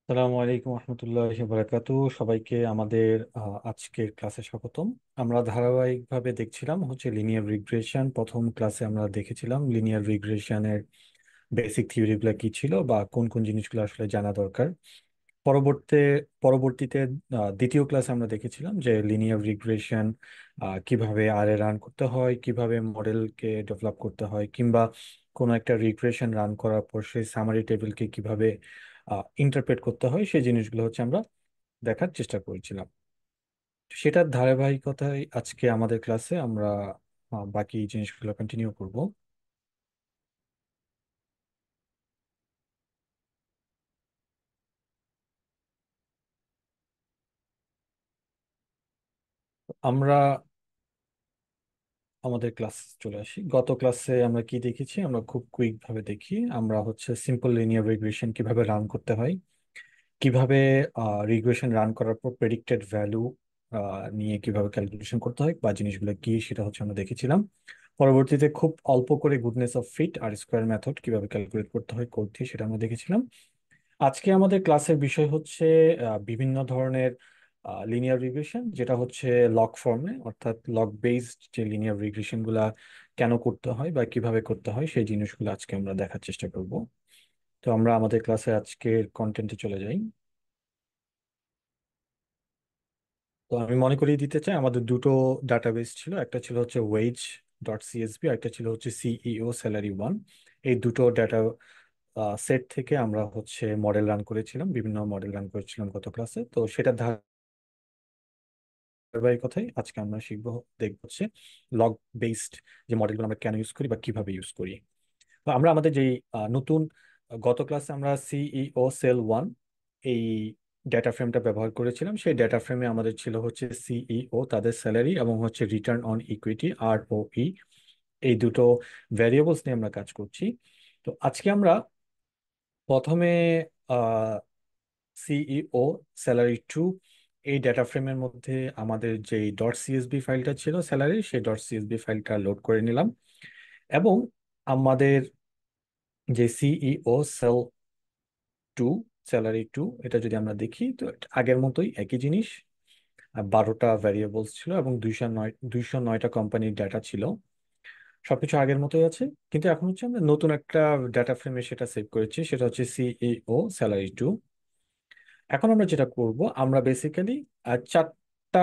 আসসালামু আলাইকুম রহমতুল্লাহ বারাকাতু। সবাইকে আমাদের আজকের ক্লাসে স্বাগতম। আমরা ধারাবাহিকভাবে দেখছিলাম লিনিয়ার রিগ্রেশন। প্রথম ক্লাসে আমরা দেখেছিলাম লিনিয়ার রিগ্রেশনের বেসিক থিওরিগুলো কি ছিল বা কোন কোন জিনিসগুলো আসলে জানা দরকার। পরবর্তী পরবর্তীতে দ্বিতীয় ক্লাসে আমরা দেখেছিলাম যে লিনিয়ার রিগ্রেশন কিভাবে আরে রান করতে হয়, কিভাবে মডেলকে ডেভেলপ করতে হয়, কিংবা কোনো একটা রিগ্রেশন রান করার পর সেই সামারি টেবিলকে কিভাবে ইন্টারপ্রেট করতে হয়, সেই জিনিসগুলো আমরা দেখার চেষ্টা করেছিলাম। তো সেটার ধারাবাহিকতায় আজকে আমাদের ক্লাসে আমরা বাকি জিনিসগুলো কন্টিনিউ করব। আমরা আমাদের ক্লাস চলে আসি। গত ক্লাসে আমরা কি দেখেছি, আমরা খুব কুইক ভাবে দেখি। আমরা সিম্পল লিনিয়ার রিগ্রেশন কিভাবে রান করতে হয়, কিভাবে রিগ্রেশন রান করার পর প্রেডিক্টেড ভ্যালু নিয়ে কিভাবে ক্যালকুলেশন করতে হয় বা জিনিসগুলো কি, সেটা আমরা দেখেছিলাম। পরবর্তীতে খুব অল্প করে goodness of fit R square method কিভাবে ক্যালকুলেট করতে হয় কোড দিয়ে, সেটা আমরা দেখেছিলাম। আজকে আমাদের ক্লাসের বিষয় বিভিন্ন ধরনের লিনিয়ার রিগ্রেশন, যেটা লগ ফর্মে, অর্থাৎ লগ বেসড যে লিনিয়ার রিগ্রেশন গুলা কেন করতে হয় বা কিভাবে করতে হয়, সেই জিনিসগুলো আজকে আমরা দেখার চেষ্টা করব। তো আমরা আমাদের ক্লাসে আজকের কন্টেন্টে চলে যাই। তো আমি মনে করিয়ে দিতে চাই, আমাদের দুটো ডাটাবেস ছিল। একটা ছিল ওয়েজ ডট সিএসভি, আর একটা ছিল সিইও স্যালারি ওয়ান। এই দুটো ডাটা সেট থেকে আমরা মডেল রান করেছিলাম, বিভিন্ন মডেল রান করেছিলাম গত ক্লাসে। তো সেটা ধারাবাহিকতায় আজকে আমরা শিখবো, দেখবো লগ বেসড যে মডেলগুলো আমরা কেন ইউজ করি বা কিভাবে ইউজ করি। তো আমরা আমাদের যে নতুন গত ক্লাসে আমরা সিইও সেল ওয়ান এই ডেটা ফ্রেমটা ব্যবহার করেছিলাম। সেই ডেটা ফ্রেমে আমাদের ছিল সিইও, তাদের স্যালারি, এবং রিটার্ন অন ইকুইটি আর ও ই, এই দুটো ভ্যারিয়েবলস নিয়ে আমরা কাজ করছি। তো আজকে আমরা প্রথমে সিইও স্যালারি টু এই ডেটা ফ্রেমের মধ্যে আমাদের যে ডট সিএসবি ফাইলটা ছিল স্যালারি, সেই ডট সিএসবি ফাইলটা লোড করে নিলাম। এবং আমাদের যে CEO sal two salary two, এটা যদি আমরা দেখি তো আগের মতোই একই জিনিস। 12টা ভ্যারিয়েবলস ছিল এবং 209টা কোম্পানির ডাটা ছিল। সবকিছু আগের মতোই আছে, কিন্তু এখন আমরা নতুন একটা ডাটা ফ্রেমে সেটা সেভ করেছি, সেটা সিইও স্যালারি টু। এখন আমরা যেটা করব, আমরা বেসিক্যালি চারটা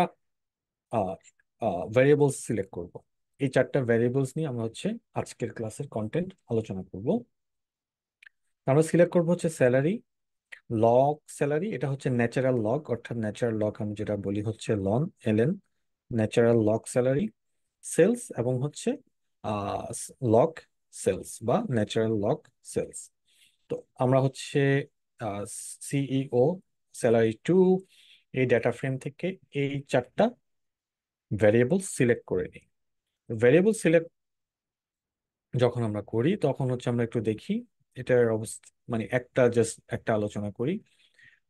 ভ্যারিয়েবলস সিলেক্ট করব। এই চারটা ভ্যারিয়েবলস নিয়ে আমরা আজকের ক্লাসের কন্টেন্ট আলোচনা করব। আমরা সিলেক্ট করব স্যালারি, লগ স্যালারি, এটা ন্যাচারাল লগ, অর্থাৎ ন্যাচারাল লগ আমি যেটা বলি ln, LN, natural log salary. Sales এবং লগ সেলস বা ন্যাচারাল লগ সেলস। তো আমরা সিইও স্যালারি টু এই ডেটা ফ্রেম থেকে এই চারটা ভ্যারিয়েবল সিলেক্ট করে নিই। ভ্যারিয়েবল সিলেক্ট যখন আমরা করি তখন আমরা একটু দেখি এটার অবস্থা, মানে জাস্ট একটা আলোচনা করি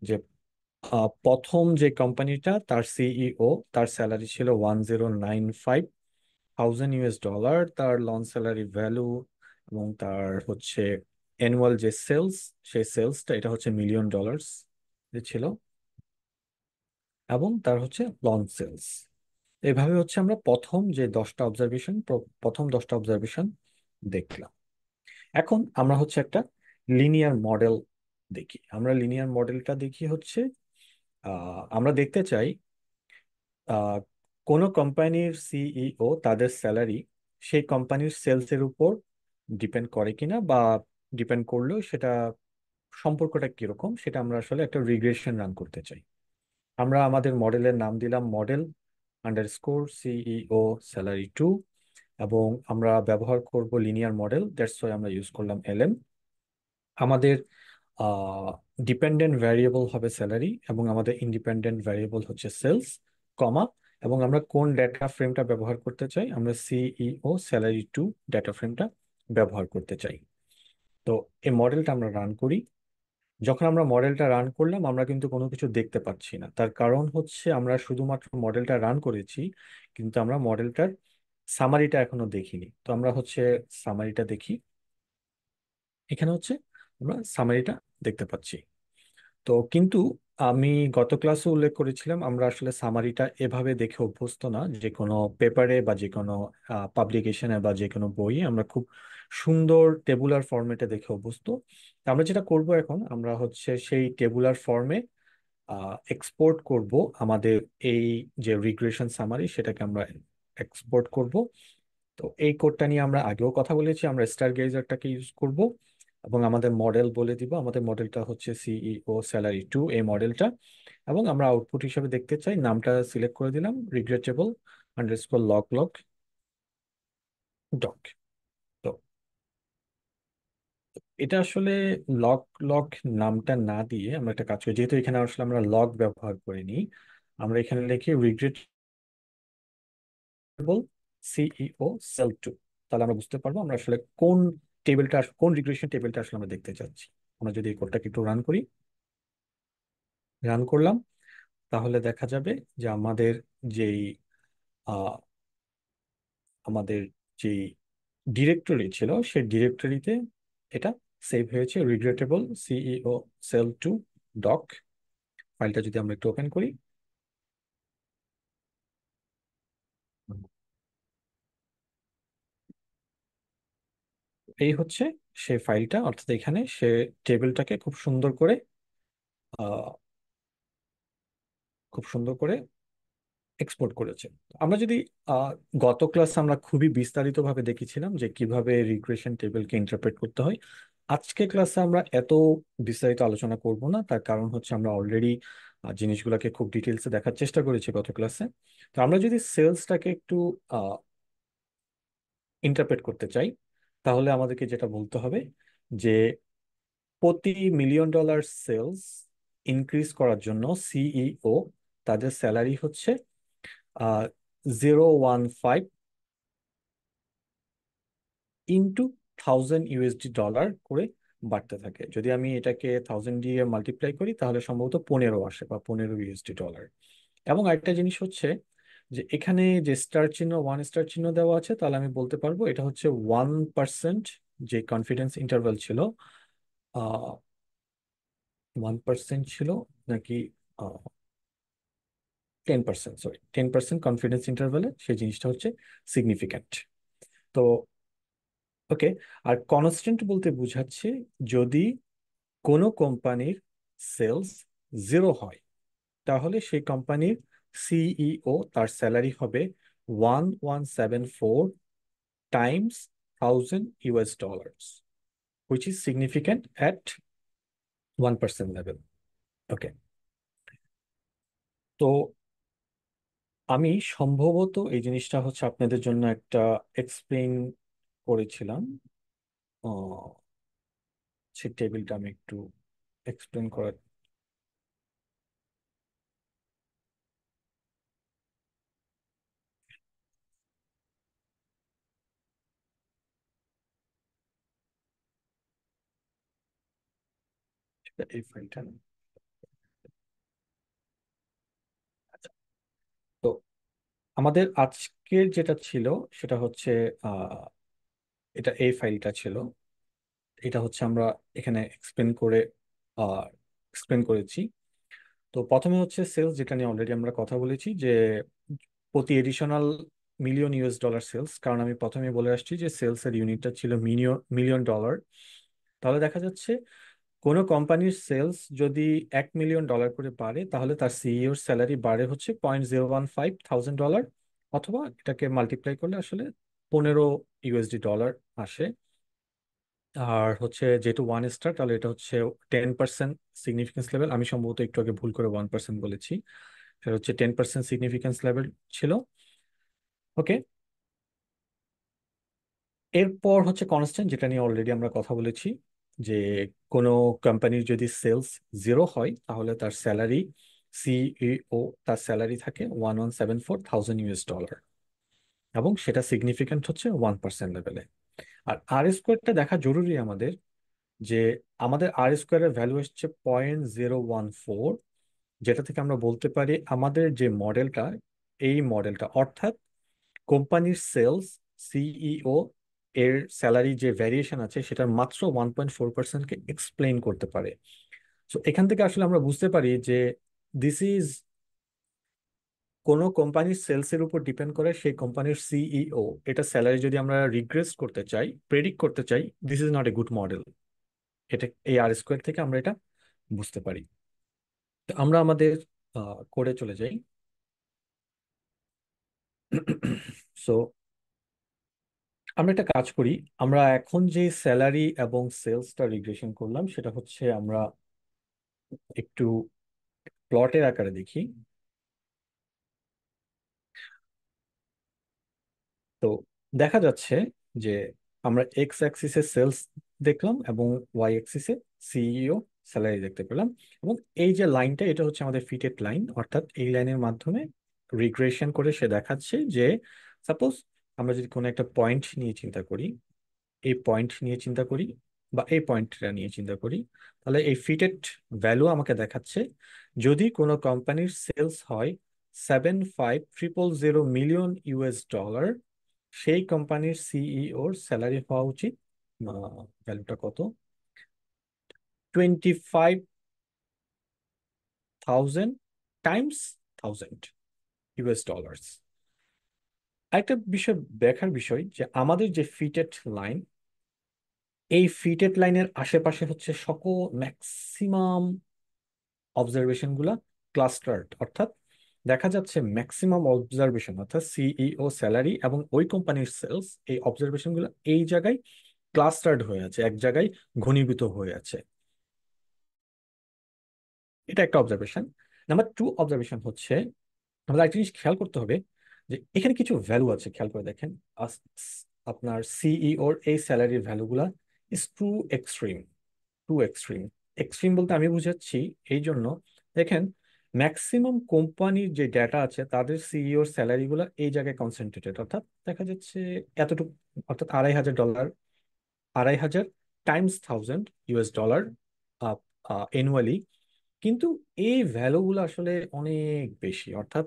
যে প্রথম যে কোম্পানিটা, তার সিইও, তার স্যালারি ছিল 1095,000 US ডলার, তার লঞ্চ স্যালারি ভ্যালু এবং তার অ্যানুয়াল যে সেলস, সেই সেলসটা এটা মিলিয়ন ডলার্স ছিল, এবং তার লঞ্চ সেলস। এভাবে আমরা প্রথম 10টা অবজারভেশন দেখলাম। এখন আমরা একটা লিনিয়ার মডেল দেখি। আমরা লিনিয়ার মডেলটা দেখি আমরা দেখতে চাই আহ, কোনো কোম্পানির সিইও তাদের স্যালারি সেই কোম্পানির সেলস এর উপর ডিপেন্ড করে কিনা, বা ডিপেন্ড করলেও সেটা সম্পর্কটা কিরকম, সেটা আমরা আসলে একটা রিগ্রেশন রান করতে চাই। আমরা আমাদের মডেলের নাম দিলাম model underscore CEO salary two, এবং আমরা ব্যবহার করব লিনিয়ার মডেল, দ্যাটস ওয়াই আমরা ইউজ করলাম এলএম। আমাদের ডিপেন্ডেন্ট ভ্যারিয়েবল হবে স্যালারি, এবং আমাদের ইন্ডিপেন্ডেন্ট ভ্যারিয়েবল সেলস, কমা, এবং আমরা কোন ডেটা ফ্রেমটা ব্যবহার করতে চাই, আমরা সিইও স্যালারি টু ডেটা ফ্রেমটা ব্যবহার করতে চাই। তো এই মডেলটা আমরা রান করি। যখন আমরা মডেলটা রান করলাম, আমরা কিন্তু কোনো কিছু দেখতে পাচ্ছি না। তার কারণ আমরা শুধুমাত্র মডেলটা রান করেছি, কিন্তু আমরা মডেলটার সামারিটা এখনো দেখিনি। তো আমরা সামারিটা দেখি। এখানে আমরা সামারিটা দেখতে পাচ্ছি। তো কিন্তু আমি গত ক্লাসে উল্লেখ করেছিলাম আমরা আসলে সামারিটা এভাবে দেখে অভ্যস্ত না, যে কোনো পেপারে বা যে কোনো পাবলিকেশনে বা যে কোনো বইয়ে আমরা খুব সুন্দর টেবুলার ফরম্যাটে দেখে অভ্যস্ত। তো আমরা যেটা করব এখন, আমরা হচ্ছে সেই টেবুলার ফর্মে এক্সপোর্ট করব আমাদের এই যে রিগ্রেশন সামারি, সেটাকে আমরা এক্সপোর্ট করব। তো এই কোডটা নিয়ে আমরা আগেও কথা বলেছি, আমরা স্টার গেজারটাকে ইউজ করব এবং আমাদের মডেল বলে দিব। আমাদের মডেলটা হচ্ছে সিইও স্যালারি টু, এই মডেলটা। এবং আমরা আউটপুট হিসেবে দেখতে চাই, নামটা সিলেক্ট করে দিলাম regrettable underscore log log doc. তো এটা আসলে লগ লগ নামটা না দিয়ে আমরা একটা কাজ করি, যেহেতু এখানে আসলে আমরা লগ ব্যবহার করিনি, আমরা এখানে লিখি সিইও সেল টু। তাহলে আমরা বুঝতে পারবো আমরা আসলে কোন টেবিলটা, কোন রিগ্রেশন টেবিলটা আসলে আমরা দেখতে চাচ্ছি। আমরা যদি এই কোডটাকে একটু রান করি, রান করলাম, তাহলে দেখা যাবে যে যেই আহ, আমাদের যেই ডিরেক্টরি ছিল সেই ডিরেক্টরিতে এটা সেভ হয়েছে, regrettable CEO sal two doc. ফাইলটা যদি আমরা একটু ওপেন করি, এই হচ্ছে সেই ফাইলটা। অর্থাৎ এখানে সে টেবিলটাকে আহ, খুব সুন্দর করে এক্সপোর্ট করেছে। আমরা যদি আহ, গত ক্লাসে আমরা খুবই বিস্তারিতভাবে দেখেছিলাম যে কিভাবে রিগ্রেশন টেবিলকে ইন্টারপ্রেট করতে হয়। আজকে ক্লাসে আমরা এত বিস্তারিত আলোচনা করব না, তার কারণ হচ্ছে আমরা অলরেডি জিনিসগুলোকে খুব ডিটেলসে দেখার চেষ্টা করেছি গত ক্লাসে। তো আমরা যদি সেলসটাকে একটু ইন্টারপ্রেট করতে চাই, তাহলে আমাদেরকে যেটা বলতে হবে যে প্রতি $1 মিলিয়ন সেলস ইনক্রিজ করার জন্য সিইও তাদের স্যালারি হচ্ছে 0.15 ইন্টু 1000 USD করে বাড়তে থাকে। যদি আমি এটাকে 1000 দিয়ে মাল্টিপ্লাই করি, তাহলে সম্ভবত 15 আসে বা 15 USD। এবং আরেকটা জিনিস হচ্ছে যে এখানে যে স্টার চিহ্ন, ওয়ান স্টার চিহ্ন দেওয়া আছে, তাহলে আমি বলতে পারবো এটা হচ্ছে 1%, যে কনফিডেন্স ইন্টারভ্যাল ছিল 1% ছিল, নাকি 10%, সরি 10% কনফিডেন্স ইন্টারভ্যালে সেই জিনিসটা হচ্ছে সিগনিফিক্যান্ট। তো ওকে। আর কনস্ট্যান্ট বলতে বোঝাচ্ছে যদি কোনো কোম্পানির সেলস 0 হয়, তাহলে সেই কোম্পানির সিইও তার স্যালারি হবে 1174 Times 1000 US dollars, which is significant at 1% level. ওকে। তো আমি সম্ভবত এই জিনিসটা হচ্ছে আপনাদের জন্য একটা এক্সপ্লেইন করেছিলাম। সেই টেবিলটা আমি একটু এক্সপ্লেন করার, এই ফাইলটা। তো আমাদের আজকের যেটা ছিল সেটা হচ্ছে আহ, এটা এই ফাইলটা ছিল। এটা হচ্ছে আমরা এখানে এক্সপ্লেন করেছি। তো প্রথমে হচ্ছে সেলস, যেটা নিয়ে অলরেডি আমরা কথা বলেছি, যে প্রতি এডিশনাল $1 মিলিয়ন সেলস। কারণ আমি প্রথমে বলে আসছি যে সেলস এর ইউনিটটা ছিল মিলিয়ন ডলার। তাহলে দেখা যাচ্ছে কোনো কোম্পানির সেলস যদি $1 মিলিয়ন করে বাড়ে, তাহলে তার সিইওর স্যালারি বাড়ে হচ্ছে 0.015 থাউজেন্ড ডলার, অথবা এটাকে মাল্টিপ্লাই করলে আসলে 15 USD আসে। আর হচ্ছে যেহেতু ওয়ান স্টার, তাহলে এটা হচ্ছে 10% সিগনিফিকেন্স লেভেল। আমি সম্ভবত একটু আগে ভুল করে 1% বলেছি, সেটা হচ্ছে 10% সিগনিফিকেন্স লেভেল ছিল। ওকে। এরপর হচ্ছে কনস্ট্যান্ট, যেটা নিয়ে অলরেডি আমরা কথা বলেছি, যে কোনো কোম্পানির যদি সেলস 0 হয়, তাহলে তার স্যালারি, সিইও তার স্যালারি থাকে 1174 থাউজেন্ড US ডলার, এবং সেটা সিগনিফিক্যান্ট হচ্ছে 1% লেভেলে। আর আর স্কোয়ারটা দেখা জরুরি আমাদের, যে আমাদের আর স্কোয়ারের ভ্যালু হচ্ছে 0.014, যেটা থেকে আমরা বলতে পারি আমাদের যে মডেলটা, এই মডেলটা অর্থাৎ কোম্পানির সেলস, সিইও এর স্যালারি যে ভ্যারিয়েশন আছে, সেটার মাত্র 1.4%কে এক্সপ্লেইন করতে পারে। তো এখান থেকে আসলে আমরা বুঝতে পারি যে দিস ইজ কোনো কোম্পানির সেলস এর উপর ডিপেন্ড করে সেই কোম্পানির সিইও এটা স্যালারি যদি আমরা রিগ্রেস করতে চাই, প্রেডিক্ট করতে চাই, this is not a good model. এটা এই আর স্কোয়ার থেকে আমরা এটা বুঝতে পারি। তো আমরা আমাদের কোডে চলে যাই। সো আমরা একটা কাজ করি। আমরা এখন যে স্যালারি এবং সেলসটা রিগ্রেশন করলাম সেটা হচ্ছে আমরা একটু প্লটের আকারে দেখি। তো দেখা যাচ্ছে যে আমরা এক্স অ্যাক্সিসে সেলস দেখলাম এবং ওয়াই অ্যাক্সিসে সিইও স্যালারি দেখতে পেলাম। এবং এই যে লাইনটা এটা হচ্ছে আমাদের ফিটেড লাইন, অর্থাৎ এই লাইনের মাধ্যমে রিগ্রেশন করে সে দেখাচ্ছে যে সাপোজ আমরা যদি কোনো একটা পয়েন্ট নিয়ে চিন্তা করি, এই পয়েন্ট নিয়ে চিন্তা করি বা এই পয়েন্টটা নিয়ে চিন্তা করি, তাহলে এই ফিটেড ভ্যালু আমাকে দেখাচ্ছে যদি কোনো কোম্পানির সেলস হয় 75,000,000 মিলিয়ন ইউএস ডলার, সেই কোম্পানির সিইওর স্যালারি হওয়া উচিত ভ্যালুটা কত, 25,000 টাইমস 1,000 ইউএস ডলার্স। আরেকটা বিষয় দেখার বিষয় যে আমাদের যে ফিটেড লাইন, এই ফিটেড লাইনের আশেপাশে হচ্ছে সকল ম্যাক্সিমাম অবজারভেশন গুলা ক্লাস্টার্ড, অর্থাৎ দেখা যাচ্ছে ম্যাক্সিমাম অবজারভেশন অর্থাৎ সিইও স্যালারি এবং ওই কোম্পানির সেলস, এই অবজারভেশন গুলো এই জায়গায় ক্লাস্টার্ড হয়ে আছে, এক জায়গায় ঘনীভূত হয়ে আছে। এটা একটা অবজারভেশন। নাম্বার টু অবজারভেশন হচ্ছে আমাদের একটা জিনিস খেয়াল করতে হবে যে এখানে কিছু ভ্যালু আছে, খেয়াল করে দেখেন। আপনার সিইওর এই স্যালারির ভ্যালুগুলা is too extreme, too extreme. Extreme বলতে আমি বুঝাচ্ছি এই জন্য, দেখেন ম্যাক্সিমাম কোম্পানির যে ডেটা আছে তাদের সিইওর স্যালারি গুলা এই জায়গায় কনসেন্ট্রেটেড, অর্থাৎ দেখা যাচ্ছে এতটুকু, অর্থাৎ 2,500 dollar, 2,500 Times 1,000 US dollar annually. কিন্তু এই ভ্যালুগুলো আসলে অনেক বেশি, অর্থাৎ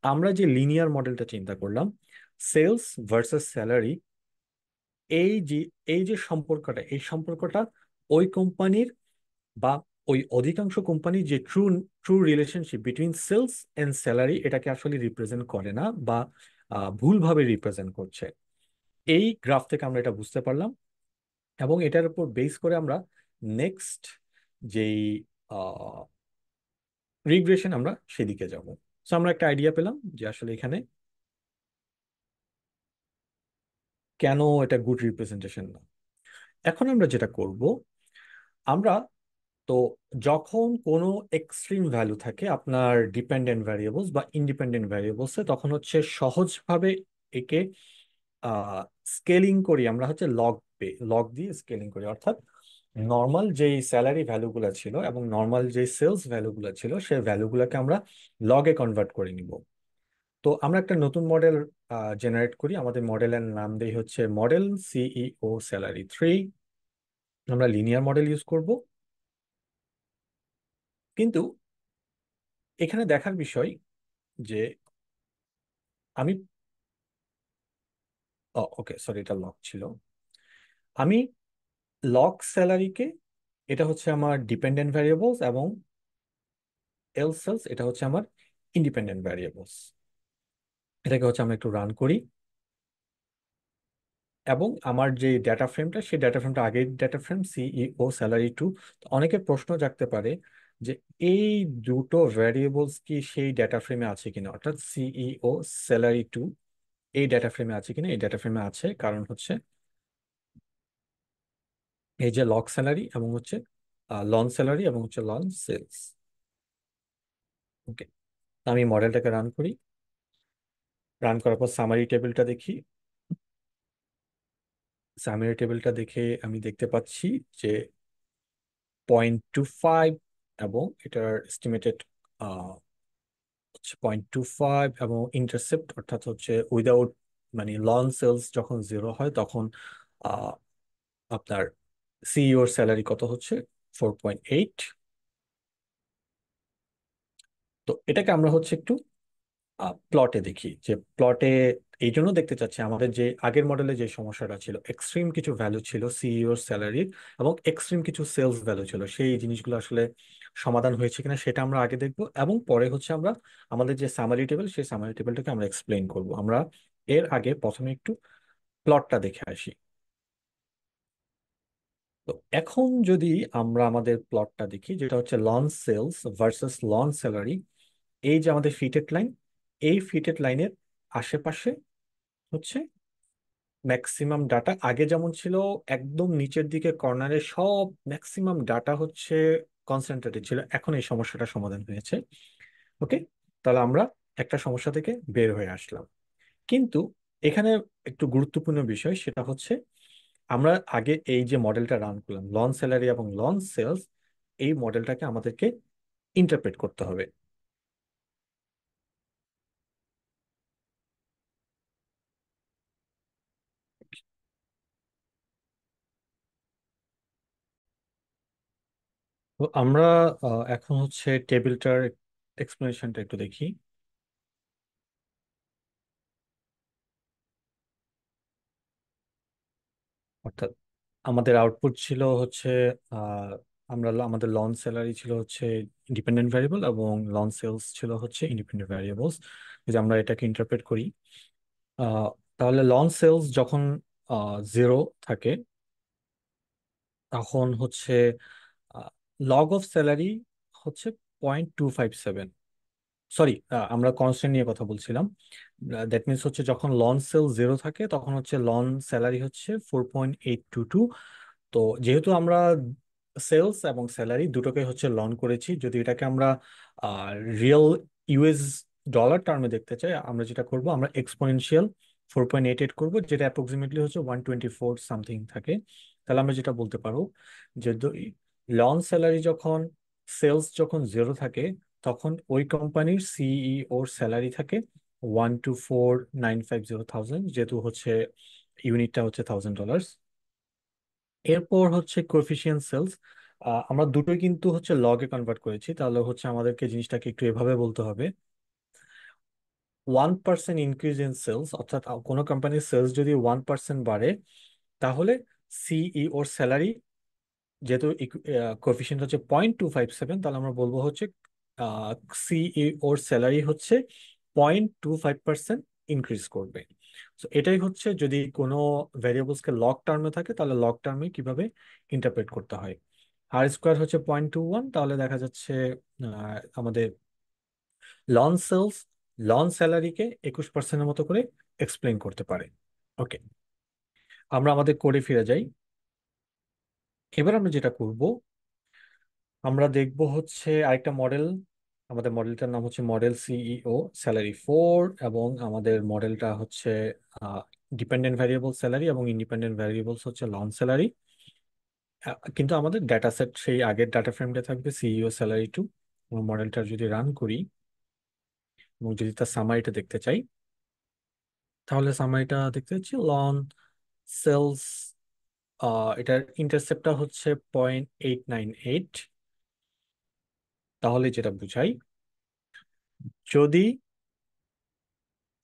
আমরা যে লিনিয়ার মডেলটা চিন্তা করলাম, সেলস ভার্সেস স্যালারি, এই যে এই যে সম্পর্কটা, এই সম্পর্কটা ওই কোম্পানির বা ওই অধিকাংশ কোম্পানি যে true true relationship between sales and salary এটাকে আসলে রিপ্রেজেন্ট করে না বা ভুলভাবে রিপ্রেজেন্ট করছে। এই গ্রাফ থেকে আমরা এটা বুঝতে পারলাম এবং এটার উপর বেস করে আমরা নেক্সট যেই রিগ্রেশন আমরা সেদিকে যাব। সো আমরা একটা আইডিয়া পেলাম যে আসলে এখানে কেন এটা গুড রিপ্রেজেন্টেশন না। এখন আমরা যেটা করব, আমরা তো যখন কোনো এক্সট্রিম ভ্যালু থাকে আপনার ডিপেন্ডেন্ট ভ্যারিয়েবলস বা ইন্ডিপেন্ডেন্ট ভ্যারিয়েবলসে, তখন হচ্ছে সহজভাবে একে স্কেলিং করি আমরা, হচ্ছে লগ দিয়ে স্কেলিং করি। অর্থাৎ নর্মাল যেই স্যালারি ভ্যালুগুলো ছিল এবং নর্মাল যে সেলস ভ্যালুগুলো ছিল সেই ভ্যালুগুলোকে আমরা লগে কনভার্ট করে নিব। তো আমরা একটা নতুন মডেল জেনারেট করি, আমাদের মডেলের নাম দেই হচ্ছে মডেল সিইও স্যালারি 3। আমরা লিনিয়ার মডেল ইউজ করব। কিন্তু এখানে দেখার বিষয় যে আমি, ওকে সরি এটা লক ছিল। আমি লক স্যালারিকে, এটা হচ্ছে আমার ডিপেন্ডেন্ট ভ্যারিয়েবলস এবং এল সেলস এটা হচ্ছে আমার ইন্ডিপেন্ডেন্ট ভ্যারিয়েবলস। এটাকে হচ্ছে আমরা একটু রান করি এবং আমার যে ডেটা ফ্রেমটা সেই ডেটা ফ্রেমটা আগের ডেটা ফ্রেম সিইও স্যালারি 2। অনেকের প্রশ্ন জাগতে পারে যে এই দুটো ভ্যারিয়েবলস কি সেই ডেটা ফ্রেমে আছে কিনা, অর্থাৎ সিইও স্যালারি 2 এই ডেটা ফ্রেমে আছে কিনা। এই ডেটা ফ্রেমে আছে, কারণ হচ্ছে এই যে লগ স্যালারি এবং হচ্ছে লন স্যালারি এবং হচ্ছে লন সেলস। ওকে, আমি মডেলটাকে রান করি। রান করার পর সামারি টেবিলটা দেখি। সামারি টেবিলটা দেখে আমি দেখতে পাচ্ছি যে 0.25 এবং এটার এস্টিমেটেড হচ্ছে 0.25 এবং ইন্টারসেপ্ট অর্থাৎ হচ্ছে উইদাউট, মানে লন সেলস যখন 0 হয় তখন আহ, আপনার সিইওর স্যালারি কত হচ্ছে 4.8। তো এটাকে আমরা হচ্ছে একটু প্লটে দেখি যে প্লটে এই জন্য দেখতে চাচ্ছি আমাদের যে আগের মডেলে যে সমস্যাটা ছিল, এক্সট্রিম কিছু ভ্যালু ছিল সিইওর স্যালারির এবং এক্সট্রিম কিছু সেলস ভ্যালু ছিল, সেই জিনিসগুলো আসলে সমাধান হয়েছে কিনা সেটা আমরা আগে দেখব, এবং পরে হচ্ছে আমরা আমাদের যে সামারি টেবিল সেই সামারি টেবিলটাকে আমরা এক্সপ্লেইন করব। আমরা এর আগে প্রথমে একটু প্লটটা দেখে আসি। তো এখন যদি আমরা আমাদের প্লটটা দেখি, যেটা হচ্ছে launch sales versus launch salary, এই যে আমাদের ফিটেড লাইন, এই ফিটেড লাইনের আশেপাশে হচ্ছে ম্যাক্সিমাম ডাটা আগে যেমন ছিল, একদম নিচের দিকে কর্নারে সব ম্যাক্সিমাম ডাটা হচ্ছে কনসেন্ট্রেটেড ছিল, এখন এই সমস্যাটা সমাধান হয়েছে। ওকে, তাহলে আমরা একটা সমস্যা থেকে বের হয়ে আসলাম। কিন্তু এখানে একটু গুরুত্বপূর্ণ বিষয় সেটা হচ্ছে, আমরা আগে এই যে মডেলটা রান করলাম লঞ্চ স্যালারি এবং লঞ্চ সেলস, এই মডেলটাকে আমাদেরকে ইন্টারপ্রেট করতে হবে। তো আমরা এখন হচ্ছে টেবিলটার এক্সপ্লেনেশনটা একটু দেখি। অর্থাৎ আমাদের আউটপুট ছিল হচ্ছে আহ, আমাদের লঞ্চ স্যালারি ছিল হচ্ছে ইন্ডিপেন্ডেন্ট ভ্যারিয়েবল এবং লঞ্চ সেলস ছিল হচ্ছে ইন্ডিপেন্ডেন্ট ভ্যারিয়েবলস। যদি আমরা এটাকে ইন্টারপ্রেট করি, আহ, তাহলে লঞ্চ সেলস যখন জিরো থাকে, তখন হচ্ছে লগ অফ স্যালারি হচ্ছে 0.257। সরি, আমরা কনস্ট্যান্ট নিয়ে কথা বলছিলাম। দ্যাট মিনস হচ্ছে যখন লঞ্চ সেল জিরো থাকে তখন হচ্ছে লঞ্চ স্যালারি হচ্ছে 4.822। তো যেহেতু আমরা সেলস এবং স্যালারি দুটোকে হচ্ছে লন করেছি, যদি এটাকে আমরা রিয়েল ইউএস ডলার টার্মে দেখতে চাই, আমরা যেটা করব, আমরা এক্সপোনেনশিয়াল 4.88 করব, যেটা অ্যাপ্রক্সিমেটলি হচ্ছে 124 সামথিং থাকে। তাহলে আমরা যেটা বলতে পারবো যে লন স্যালারি যখন সেলস যখন জিরো থাকে, তখন ওই কোম্পানির সিইওর স্যালারি থাকে 124,950,000, যেহেতু হচ্ছে ইউনিটটা হচ্ছে $1,000। এরপর হচ্ছে কোএফিসিয়েন্ট সেলস, আমরা দুটোই কিন্তু হচ্ছে লগে কনভার্ট করেছি, তাহলে হচ্ছে আমাদেরকে জিনিসটাকে একটু এভাবে বলতে হবে, 1% ইনক্রিজ ইন সেলস, অর্থাৎ কোনো কোম্পানির সেলস যদি 1% বাড়ে, তাহলে সিইওর স্যালারি, যেহেতু কোএফিসিয়েন্ট হচ্ছে 0.257, তাহলে আমরা বলবো হচ্ছে সিইওর স্যালারি হচ্ছে 0.25% ইনক্রিজ করবে। তো এটাই হচ্ছে যদি কোনো ভ্যারিয়েবলসকে লগ টার্মে থাকে তাহলে লগ টার্মে কিভাবে ইন্টারপ্রেট করতে হয়। আর স্কোয়ার হচ্ছে 0.21, তাহলে দেখা যাচ্ছে আমাদের লন সেলস লন স্যালারিকে 21%-এর মতো করে এক্সপ্লেন করতে পারে। ওকে, আমরা আমাদের কোডে ফিরে যাই। এবার আমরা যেটা করব, আমরা দেখব হচ্ছে আরেকটা মডেল। আমাদের মডেলটার নাম হচ্ছে মডেল সিইও স্যালারি 4, এবং আমাদের মডেলটা হচ্ছে ডিপেন্ডেন্ট ভ্যারিয়েবল স্যালারি এবং ইন্ডিপেন্ডেন্ট ভ্যারিয়েবলস হচ্ছে লন স্যালারি। কিন্তু আমাদের ডাটা সেট সেই আগের ডাটা ফ্রেমটা থাকবে সিইও স্যালারি 2। মডেলটা যদি রান করি এবং যদি তার সামারিটা দেখতে চাই, তাহলে সামারিটা দেখতে চাচ্ছি লন সেলস, এটার ইন্টারসেপ্টটা হচ্ছে 0.898। তাহলে যেটা বুঝাই, যদি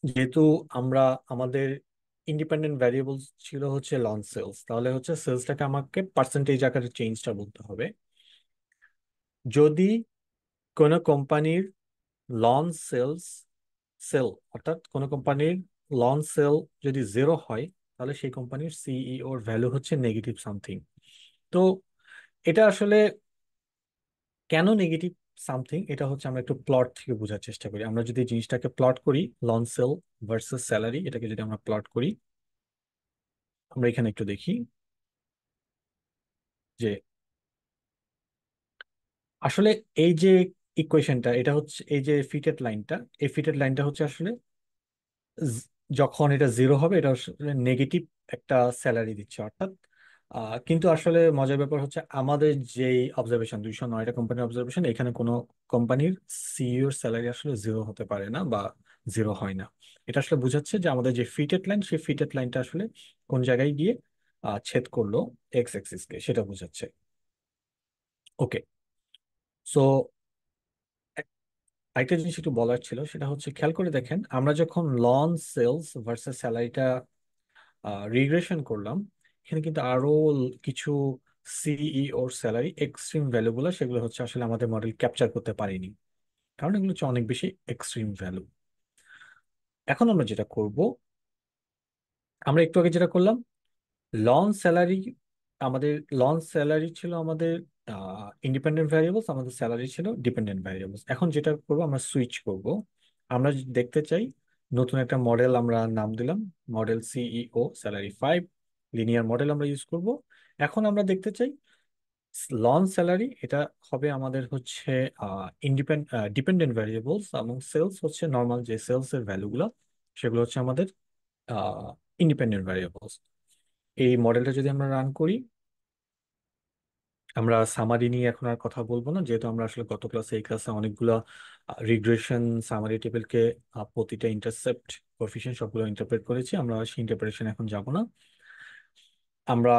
যেহেতু আমরা আমাদের ইন্ডিপেন্ডেন্ট ভ্যারিয়েবলস ছিল হচ্ছে লঞ্চ সেলস, তাহলে হচ্ছে সেলসটাকে আমাকে পার্সেন্টেজ আকারে চেঞ্জটা বলতে হবে। যদি কোনো কোম্পানির লঞ্চ সেলস সেল অর্থাৎ কোনো কোম্পানির লঞ্চ সেল যদি জিরো হয়, তাহলে সেই কোম্পানির সিইওর ভ্যালু হচ্ছে নেগেটিভ সামথিং। তো এটা আসলে কেন নেগেটিভ সামথিং, এটা হচ্ছে আমরা একটু প্লট থেকে বোঝার চেষ্টা করি। আমরা যদি জিনিসটাকে প্লট করি, লঞ্চ সেল ভার্সেস স্যালারি, এটাকে যদি আমরা প্লট করি, আমরা এখানে একটু দেখি যে আসলে এই যে ইকুয়েশনটা, এটা হচ্ছে এই যে ফিটেড লাইনটা, এই ফিটেড লাইনটা হচ্ছে আসলে জ- যখন এটা জিরো হবে এটা আসলে নেগেটিভ একটা স্যালারি দিচ্ছে, অর্থাৎ কিন্তু আসলে মজার ব্যাপার হচ্ছে আমাদের যেই অবজারভেশন 209টা কোম্পানির অবজারভেশন, এখানে কোনো কোম্পানির সিইওর স্যালারি আসলে জিরো হতে পারে না বা জিরো হয় না। এটা আসলে বোঝাচ্ছে যে আমাদের যে ফিটেড লাইন, সেই ফিটেড লাইনটা আসলে কোন জায়গায় গিয়ে ছেদ করলো এক্স এক্সিসকে, সেটা বোঝাচ্ছে। ওকে, সো আরেকটা জিনিস একটু বলার ছিল, সেটা হচ্ছে খেয়াল করে দেখেন, আমরা যখন লন সেলস ভার্সেস স্যালারিটা রিগ্রেশন করলাম, এখানে কিন্তু আরো কিছু সিইওর স্যালারি এক্সট্রিম ভ্যালুগুলো, সেগুলো হচ্ছে আসলে আমাদের মডেল ক্যাপচার করতে পারিনি, কারণ এগুলো হচ্ছে অনেক বেশি এক্সট্রিম ভ্যালু। এখন আমরা যেটা করব, আমরা একটু আগে যেটা করলাম, লন স্যালারি, আমাদের লন স্যালারি ছিল আমাদের ইন্ডিপেন্ডেন্ট ভ্যারিয়েবলস, আমাদের স্যালারি ছিল ডিপেন্ডেন্ট ভ্যারিয়েবলস। এখন যেটা করব, আমরা সুইচ করব। আমরা যদি দেখতে চাই, নতুন একটা মডেল আমরা নাম দিলাম, model CEO salary 5, linear model আমরা ইউজ করব। এখন আমরা দেখতে চাই লন স্যালারি, এটা হবে আমাদের হচ্ছে ডিপেন্ডেন্ট ভ্যারিয়েবলস, এবং সেলস হচ্ছে নর্মাল যে সেলস এর ভ্যালুগুলো, সেগুলো হচ্ছে আমাদের ইন্ডিপেন্ডেন্ট ভ্যারিয়েবলস। এই মডেলটা যদি আমরা রান করি, আমরা সামারি নিয়ে এখন আর কথা বলবো না, যেহেতু আমরা আসলে গত ক্লাসে, এই ক্লাসে অনেকগুলা রিগ্রেশন সামারি টেবিলকে প্রতিটা ইন্টারসেপ্ট কোএফিসিয়েন্ট সবগুলো ইন্টারপ্রেট করেছি, আমরা সেই ইন্টারপ্রিটেশন এখন যাব না। আমরা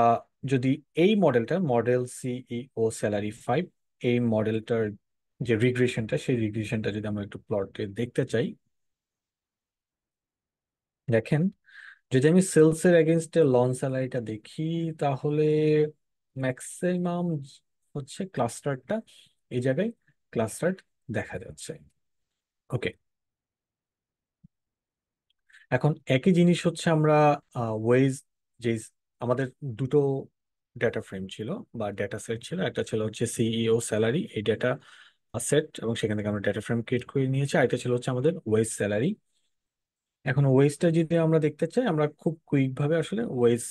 যদি এই মডেলটা, মডেল সিইও স্যালারি 5, এই মডেলটার যে রিগ্রেশনটা, সেই রিগ্রেশনটা যদি আমরা একটু প্লটে দেখতে চাই, দেখেন, যদি আমি সেলস এর এগেনস্টে লন স্যালারিটা দেখি, তাহলে ম্যাক্সিমাম হচ্ছে ক্লাস্টারটা এই জায়গায় ক্লাস্টার দেখা যাচ্ছে। ওকে, এখন একই জিনিস হচ্ছে আমরা ওয়েজ, যে আমাদের দুটো ডেটা ফ্রেম ছিল বা ডেটা সেট ছিল, একটা ছিল হচ্ছে সিইও স্যালারি, এই ডেটা সেট, এবং সেখান থেকে আমরা ডেটা ফ্রেম ক্রিয়েট করে নিয়েছি। আরেকটা ছিল হচ্ছে আমাদের ওয়েজ স্যালারি। এখন ওয়েজটা যদি আমরা দেখতে চাই, আমরা খুব কুইক ভাবে আসলে ওয়েজ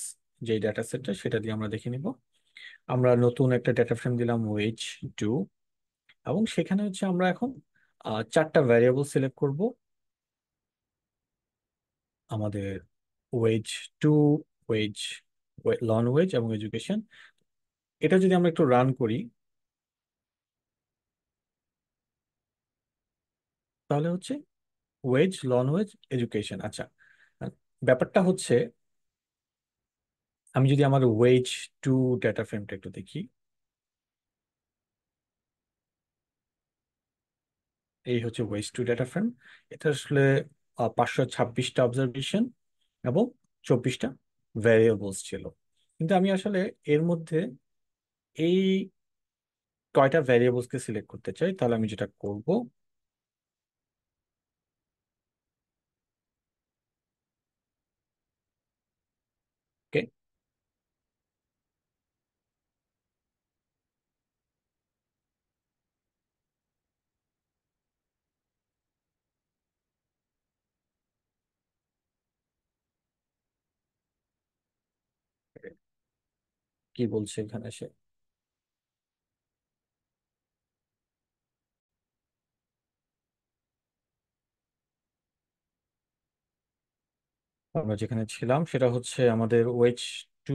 যে ডেটা সেটটা, সেটা দিয়ে আমরা দেখে নিব। আমরা নতুন একটা ডেটা ফ্রেম দিলাম ওয়েজ 2, এবং সেখানে হচ্ছে আমরা এখন চারটা ভ্যারিয়েবল সিলেক্ট করব, আমাদের ওয়েজ 2, ওয়েজ, লন ওয়েজ এবং এডুকেশন। এটা যদি আমরা একটু রান করি, তাহলে হচ্ছে ওয়েজ, লন ওয়েজ, এডুকেশন। আচ্ছা, আহ, ব্যাপারটা হচ্ছে, আমি যদি আমার ওয়েজ 2 ডেটা ফ্রেমটা একটু দেখি, এই হচ্ছে ওয়েজ 2 ডেটা ফ্রেম। এটা আসলে 526টা অবজারভেশন এবং 24টা ভ্যারিয়েবলস ছিল। কিন্তু আমি আসলে এর মধ্যে এই কয়টা ভ্যারিয়েবলসকে সিলেক্ট করতে চাই, তাহলে আমি যেটা করব, ওকে, কি বলছে এখানে সে? আমরা যেখানে ছিলাম সেটা হচ্ছে আমাদের ওয়েজ 2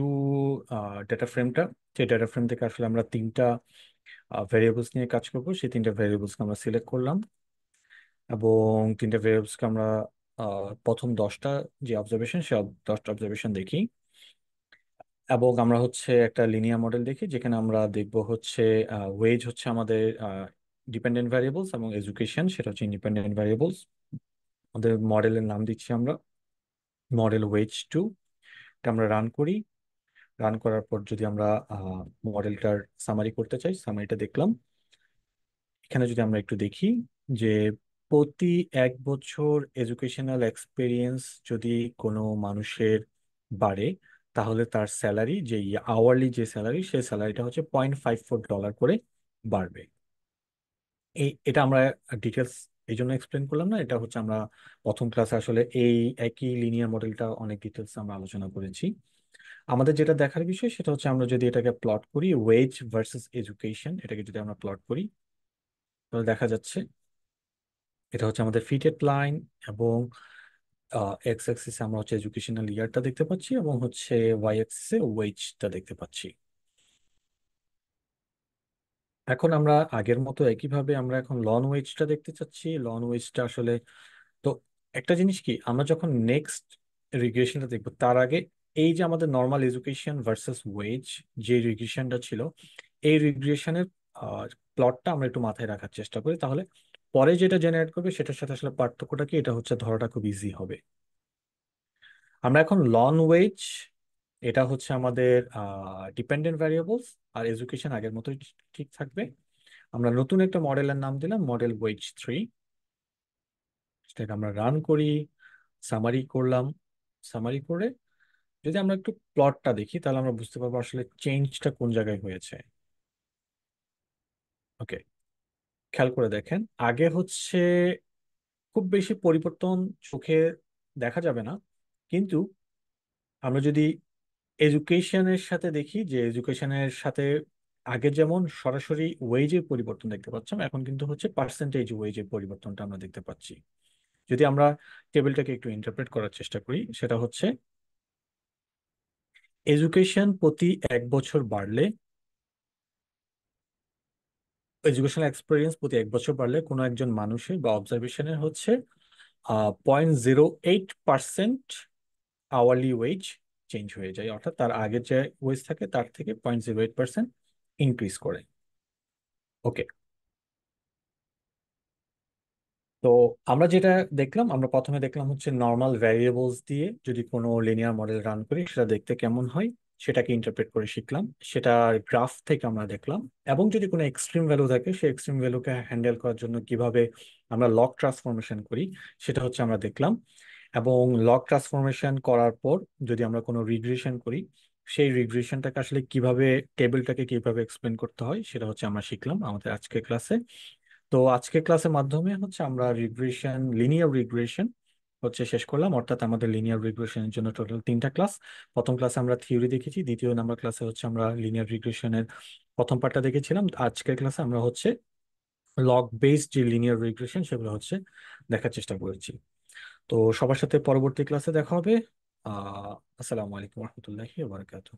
ডেটা ফ্রেমটা। সেই ডেটা ফ্রেম থেকে আসলে আমরা তিনটা ভ্যারিয়েবলস নিয়ে কাজ করব, সেই তিনটা ভ্যারিয়েবলসকে আমরা সিলেক্ট করলাম, এবং তিনটা ভ্যারিয়েবলসকে আমরা প্রথম 10টা যে অবজারভেশন, সে 10টা অবজারভেশন দেখি, এবং আমরা হচ্ছে একটা লিনিয়ার মডেল দেখি, যেখানে আমরা দেখব হচ্ছে ওয়েজ হচ্ছে আমাদের ডিপেন্ডেন্ট ভ্যারিয়েবলস, এবং এডুকেশন সেটা হচ্ছে ইন্ডিপেন্ডেন্ট ভ্যারিয়েবলস। আমাদের মডেলের নাম দিচ্ছি আমরা মডেল ওয়েজ 2। এটা আমরা রান করি। রান করার পর যদি আমরা মডেলটার সামারি করতে চাই, সামারিটা দেখলাম। এখানে যদি আমরা একটু দেখি যে প্রতি 1 বছর এডুকেশনাল এক্সপিরিয়েন্স যদি কোনো মানুষের বাড়ে, তাহলে তার স্যালারি, যে আওয়ারলি যে স্যালারি, সেই স্যালারিটা হচ্ছে $0.54 করে বাড়বে। এটা আমরা ডিটেলস এই জন্য এক্সপ্লেন করলাম না, এটা হচ্ছে আমরা প্রথম ক্লাসে আসলে এই একই লিনিয়ার মডেলটা অনেক ডিটেলস আমরা আলোচনা করেছি। আমাদের যেটা দেখার বিষয় সেটা হচ্ছে, আমরা যদি এটাকে প্লট করি, ওয়েজ ভার্সেস এডুকেশন, এটাকে যদি আমরা প্লট করি, তাহলে দেখা যাচ্ছে এটা হচ্ছে আমাদের ফিটেড লাইন, এবং এক্স অ্যাক্সিসে আমরা হচ্ছে এডুকেশনাল ইয়ারটা দেখতে পাচ্ছি, এবং হচ্ছে ওয়াই অ্যাক্সিসে ওয়েজটা দেখতে পাচ্ছি। এখন আমরা আগের মতো একইভাবে আমরা এখন লন ওয়েজটা দেখতে চাচ্ছি। লন ওয়েজটা আসলে, তো একটা জিনিস কি, আমরা যখন নেক্সট রিগ্রেশনটা দেখবো, তার আগে এই যে আমাদের নর্মাল এডুকেশন ভার্সেস ওয়েজ যে রিগ্রেশনটা ছিল, এই রিগ্রেশনের প্লটটা আমরা একটু মাথায় রাখার চেষ্টা করি, তাহলে পরে যেটা জেনারেট করবে সেটার সাথে আসলে পার্থক্যটা কি, এটা হচ্ছে ধরাটা খুব ইজি হবে। আমরা এখন লন ওয়েজ, এটা হচ্ছে আমাদের ডিপেন্ডেন্ট ভ্যারিয়েবলস, আর এডুকেশন আগের মতোই ঠিক থাকবে। আমরা নতুন একটা মডেলের নাম দিলাম মডেল ওয়েজ 3। সেটাকে আমরা রান করি, সামারি করলাম। সামারি করে যদি আমরা একটু প্লটটা দেখি তাহলে আমরা বুঝতে পারবো আসলে চেঞ্জটা কোন জায়গায় হয়েছে। ওকে, খেয়াল করে দেখেন, আগে হচ্ছে খুব বেশি পরিবর্তন চোখে দেখা যাবে না, কিন্তু আমরা যদি এডুকেশনের সাথে দেখি, যে এডুকেশনের সাথে আগে যেমন সরাসরি ওয়েজের পরিবর্তন দেখতে পাচ্ছিলাম, এখন কিন্তু হচ্ছে পার্সেন্টেজ ওয়েজের পরিবর্তনটা আমরা দেখতে পাচ্ছি। যদি আমরা টেবিলটাকে একটু ইন্টারপ্রেট করার চেষ্টা করি, সেটা হচ্ছে এডুকেশন প্রতি 1 বছর বাড়লে, এডুকেশনাল এক্সপিরিয়েন্স প্রতি 1 বছর বাড়লে কোনো একজন মানুষের বা অবজারভেশনের হচ্ছে 0.08% আওয়ারলি ওয়েজ চেঞ্জ হয়ে যায়, অর্থাৎ তার আগের যে ওয়েজ থাকে তার থেকে 0.08% ইনক্রিজ করে। ওকে, তো আমরা যেটা দেখলাম, আমরা প্রথমে দেখলাম হচ্ছে নর্মাল ভ্যারিয়েবলস দিয়ে যদি কোনো লিনিয়ার মডেল রান করি সেটা দেখতে কেমন হয়, সেটাকে ইন্টারপ্রেট করে শিখলাম। সেটার গ্রাফ থেকে আমরা দেখলাম, এবং যদি কোনো এক্সট্রিম ভ্যালু থাকে সেই এক্সট্রিম ভ্যালুকে হ্যান্ডেল করার জন্য কিভাবে আমরা লগ ট্রান্সফরমেশন করি সেটা হচ্ছে আমরা দেখলাম। এবং লগ ট্রান্সফরমেশন করার পর যদি আমরা কোনো রিগ্রেশন করি, সেই রিগ্রেশনটাকে আসলে কিভাবে, টেবিলটাকে কিভাবে এক্সপ্লেন করতে হয় সেটা হচ্ছে আমরা শিখলাম আমাদের আজকের ক্লাসে। তো আজকের ক্লাসের মাধ্যমে হচ্ছে আমরা রিগ্রেশন, লিনিয়ার রিগ্রেশন হচ্ছে শেষ করলাম, অর্থাৎ আমাদের লিনিয়ার রিগ্রেশনের জন্য টোটাল 3টা ক্লাস। প্রথম ক্লাসে আমরা থিওরি দেখেছি, দ্বিতীয় নাম্বার ক্লাসে হচ্ছে আমরা লিনিয়ার রিগ্রেশনের প্রথম পার্টটা দেখেছিলাম। আজকের ক্লাসে আমরা হচ্ছে লগ বেসড যে লিনিয়ার রিগ্রেশন সেগুলো হচ্ছে দেখার চেষ্টা করেছি। তো সবার সাথে পরবর্তী ক্লাসে দেখা হবে। আসসালামু আলাইকুম রহমতুল্লাহি ওয়া বারাকাতুহু।